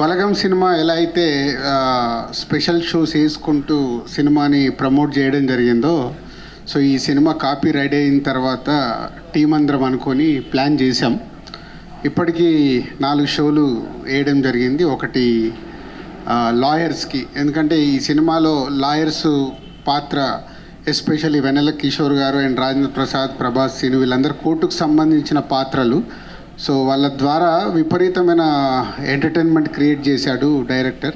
బలగం cinema ఎలా అయితే special shows వేసుకుంటూ సినిమాని ప్రమోట్ చేయడం జరిగిందో, సో ఈ సినిమా కాపీ రెడీ అయిన తర్వాత టీం అందరం అనుకొని ప్లాన్ చేసాం. ఇప్పటికీ 4 షోలు వేయడం జరిగింది. ఒకటి లాయర్స్కి, ఎందుకంటే ఈ సినిమాలో లాయర్స్ పాత్ర ఎస్పెషల్లీ వెన్నెల కిషోర్ గారు అండ్ రాజేంద్ర ప్రసాద్, ప్రభాస్, సీను వీళ్ళందరూ కోర్టుకు సంబంధించిన పాత్రలు. సో వాళ్ళ ద్వారా విపరీతమైన ఎంటర్టైన్మెంట్ క్రియేట్ చేశాడు డైరెక్టర్.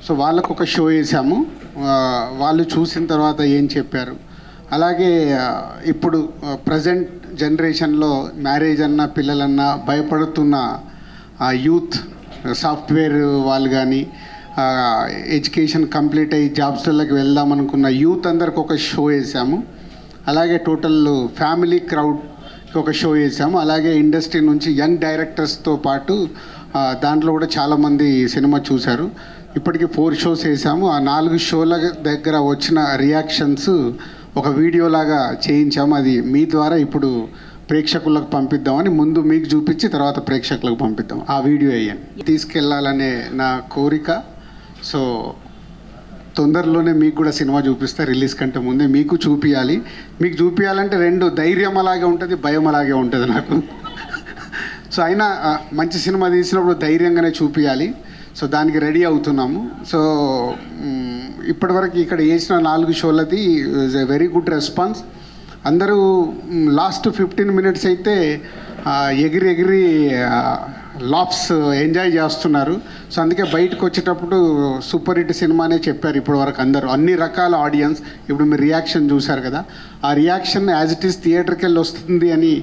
సో వాళ్ళకు ఒక షో వేసాము. వాళ్ళు చూసిన తర్వాత ఏం చెప్పారు, అలాగే ఇప్పుడు ప్రజెంట్ జనరేషన్లో మ్యారేజ్ అన్నా పిల్లలన్నా భయపడుతున్న యూత్, సాఫ్ట్వేర్ వాళ్ళు కానీ ఎడ్యుకేషన్ కంప్లీట్ అయ్యి జాబ్స్లకి వెళ్దామనుకున్న యూత్ అందరికి ఒక షో వేసాము. అలాగే టోటల్ ఫ్యామిలీ క్రౌడ్ ఒక షో వేసాము. అలాగే ఇండస్ట్రీ నుంచి యంగ్ డైరెక్టర్స్తో పాటు దాంట్లో కూడా చాలామంది సినిమా చూశారు. ఇప్పటికీ 4 షోస్ వేసాము. ఆ 4 షోల దగ్గర వచ్చిన రియాక్షన్స్ ఒక వీడియోలాగా చేయించాము. అది మీ ద్వారా ఇప్పుడు ప్రేక్షకులకు పంపిద్దామని, ముందు మీకు చూపించి తర్వాత ప్రేక్షకులకు పంపిద్దాం. ఆ వీడియో వేయండి. తీసుకెళ్ళాలనే నా కోరిక. సో తొందరలోనే మీకు కూడా సినిమా చూపిస్తే, రిలీజ్ కంటే ముందే మీకు చూపించాలి. మీకు చూపించాలంటే 2 ధైర్యం అలాగే ఉంటుంది, భయం అలాగే ఉంటుంది నాకు. సో అయినా మంచి సినిమా తీసినప్పుడు ధైర్యంగానే చూపించాలి. సో దానికి రెడీ అవుతున్నాము. సో ఇప్పటివరకు ఇక్కడ వేసిన 4 షోలది is a very good response. అందరూ లాస్ట్ 15 మినిట్స్ అయితే ఎగిరి లాఫ్స్ ఎంజాయ్ చేస్తున్నారు. సో అందుకే బయటకు వచ్చేటప్పుడు సూపర్ హిట్ సినిమానే చెప్పారు ఇప్పటి వరకు అందరూ, అన్ని రకాల ఆడియన్స్. ఇప్పుడు మీరు రియాక్షన్ చూశారు కదా, ఆ రియాక్షన్ యాజ్ ఇట్ ఈస్ థియేటర్కి వెళ్ళి వస్తుంది అని.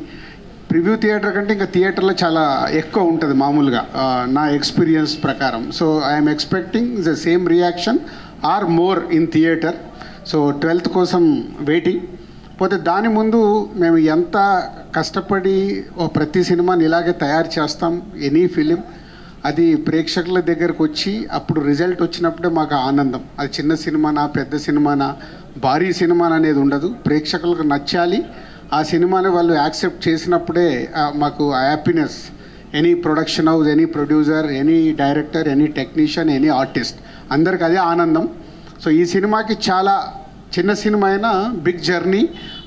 ప్రివ్యూ థియేటర్ కంటే ఇంకా థియేటర్లో చాలా ఎక్కువ ఉంటుంది మామూలుగా నా ఎక్స్పీరియన్స్ ప్రకారం. So I'm expecting the same reaction or more in theatre. So 12th కోసం వెయిటింగ్. పోతే దాని ముందు మేము ఎంత కష్టపడి ప్రతి సినిమాని ఇలాగే తయారు చేస్తాం. ఎనీ ఫిలిం అది ప్రేక్షకుల దగ్గరకు వచ్చి అప్పుడు రిజల్ట్ వచ్చినప్పుడే మాకు ఆనందం. అది చిన్న సినిమానా, పెద్ద సినిమానా, భారీ సినిమానా అనేది ఉండదు. ప్రేక్షకులకు నచ్చాలి. ఆ సినిమాని వాళ్ళు యాక్సెప్ట్ చేసినప్పుడే మాకు happiness. Any production house, any producer, any director, any technician, any artist, అందరికి అదే ఆనందం. సో ఈ సినిమాకి చాలా చిన్న సినిమా అయినా బిగ్ జర్నీ.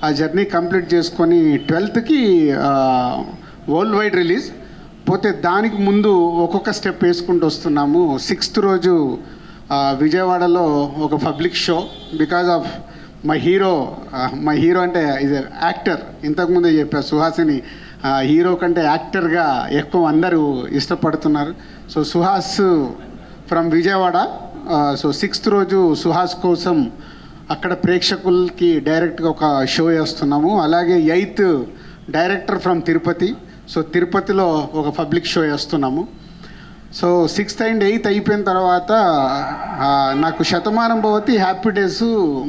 ఆ జర్నీ కంప్లీట్ చేసుకొని 12th వరల్డ్ వైడ్ రిలీజ్. పోతే దానికి ముందు ఒక్కొక్క స్టెప్ వేసుకుంటూ వస్తున్నాము. 6th రోజు విజయవాడలో ఒక public show. Because of my hero అంటే ఈజ్ యాక్టర్. ఇంతకుముందే చెప్పారు, సుహాసిని హీరో కంటే యాక్టర్గా ఎక్కువ అందరూ ఇష్టపడుతున్నారు. So Suhas from Vijayawada. So 6th రోజు సుహాస్ కోసం అక్కడ ప్రేక్షకులకి డైరెక్ట్గా ఒక షో వేస్తున్నాము. అలాగే 8th director from Tirupati. So తిరుపతిలో ఒక పబ్లిక్ షో వేస్తున్నాము. సో 6th and 8th అయిపోయిన తర్వాత నాకు శతమానం భవతి, హ్యాపీ డేస్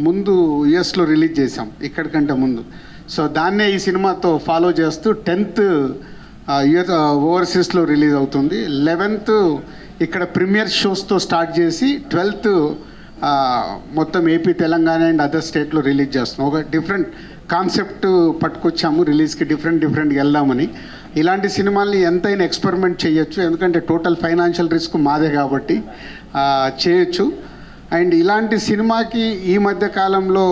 ముందు యుఎస్లో రిలీజ్ చేసాం ఇక్కడికంటే ముందు. సో దాన్నే ఈ సినిమాతో ఫాలో చేస్తూ 10th యుఎస్ ఓవర్సీస్లో రిలీజ్ అవుతుంది. 11th ఇక్కడ ప్రీమియర్ షోస్తో స్టార్ట్ చేసి 12th మొత్తం ఏపీ, తెలంగాణ అండ్ అదర్ స్టేట్లో రిలీజ్ చేస్తున్నాం. ఒక డిఫరెంట్ కాన్సెప్ట్ పట్టుకొచ్చాము రిలీజ్కి, డిఫరెంట్గా వెళ్దామని. ఇలాంటి సినిమాల్ని ఎంతైనా ఎక్స్పెరిమెంట్ చేయొచ్చు, ఎందుకంటే టోటల్ ఫైనాన్షియల్ రిస్క్ మాదే కాబట్టి చేయొచ్చు. అండ్ ఇలాంటి సినిమాకి ఈ మధ్య కాలంలో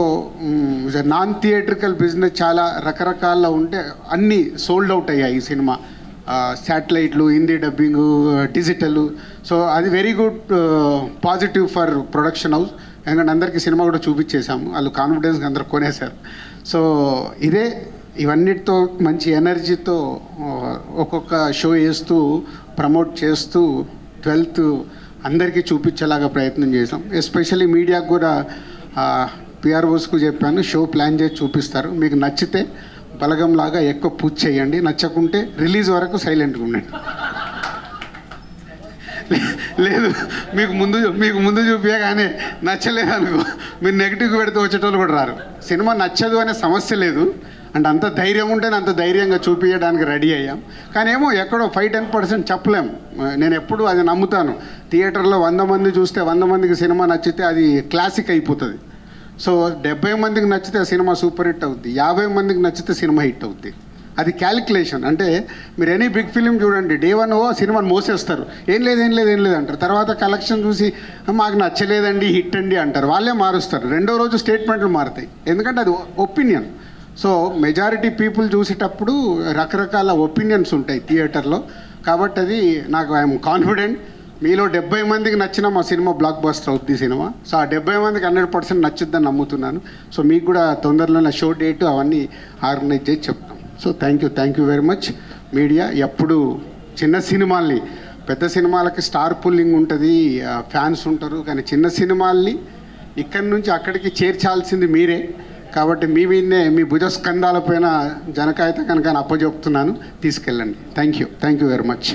నాన్ థియేట్రికల్ బిజినెస్ చాలా రకరకాల ఉంటే అన్నీ సోల్డ్ అవుట్ అయ్యాయి. ఈ సినిమా శాటిలైట్లు, హిందీ డబ్బింగ్, డిజిటల్. సో అది very good positive for production house. ఎందుకంటే అందరికీ సినిమా కూడా చూపించేశాము, వాళ్ళు కాన్ఫిడెన్స్గా అందరు కొనేశారు. సో ఇవన్నిటితో మంచి ఎనర్జీతో ఒక్కొక్క షో వేస్తూ ప్రమోట్ చేస్తూ 12th అందరికీ చూపించేలాగా ప్రయత్నం చేసాం. ఎస్పెషల్లీ మీడియాకు కూడా పిఆర్ఓస్కు చెప్పాను, షో ప్లాన్ చేసి చూపిస్తారు. మీకు నచ్చితే బలగంలాగా ఎక్కువ పూజ చేయండి, నచ్చకుంటే రిలీజ్ వరకు సైలెంట్గా ఉండండి. లేదు మీకు ముందు చూపించగానే నచ్చలేదు అనుకో, మీరు నెగిటివ్గా పెడితే వచ్చేటోళ్ళు కూడా రారు. సినిమా నచ్చదు అనే సమస్య లేదు. అంటే అంత ధైర్యం ఉంటేనే అంత ధైర్యంగా చూపించడానికి రెడీ అయ్యాం. కానీ ఏమో ఎక్కడో 5-10% చెప్పలేం. నేను ఎప్పుడు అది నమ్ముతాను. థియేటర్లో 100 మంది చూస్తే 100 మందికి సినిమా నచ్చితే అది క్లాసిక్ అయిపోతుంది. సో 70 మందికి నచ్చితే సినిమా సూపర్ హిట్ అవుద్ది, 50 మందికి నచ్చితే సినిమా హిట్ అవుద్ది. అది క్యాలిక్యులేషన్. అంటే మీరు ఎనీ బిగ్ ఫిలిం చూడండి, డే 1 సినిమాని మోసేస్తారు, ఏం లేదు అంటారు. తర్వాత కలెక్షన్ చూసి మాకు నచ్చలేదండి, హిట్ అండి అంటారు, వాళ్ళే మారుస్తారు. రెండో రోజు స్టేట్మెంట్లు మారుతాయి, ఎందుకంటే అది ఒపీనియన్. సో మెజారిటీ పీపుల్ చూసేటప్పుడు రకరకాల ఒపీనియన్స్ ఉంటాయి థియేటర్లో. కాబట్టి అది నాకు ఐఎమ్ కాన్ఫిడెంట్ మీలో 70 మందికి నచ్చిన మా సినిమా బ్లాక్ బస్టర్ అవుద్ది సినిమా. సో ఆ 70 మందికి 100% నచ్చుద్దని నమ్ముతున్నాను. సో మీకు కూడా తొందరలో నా షో డేట్ అవన్నీ ఆర్గనైజ్ చేసి చెప్తాం. So thank you very much media. ఎప్పుడు చిన్న సినిమాల్ని, పెద్ద సినిమాలకి స్టార్ పుల్లింగ్ ఉంటుంది, ఫ్యాన్స్ ఉంటారు, కానీ చిన్న సినిమాల్ని ఇక్కడి నుంచి అక్కడికి చేర్చాల్సింది మీరే. కాబట్టి మీ మీదనే, మీ భుజస్కంధాలపైన జనకాయత కనుక అప్పచెప్తున్నాను, తీసుకెళ్ళండి. Thank you very much.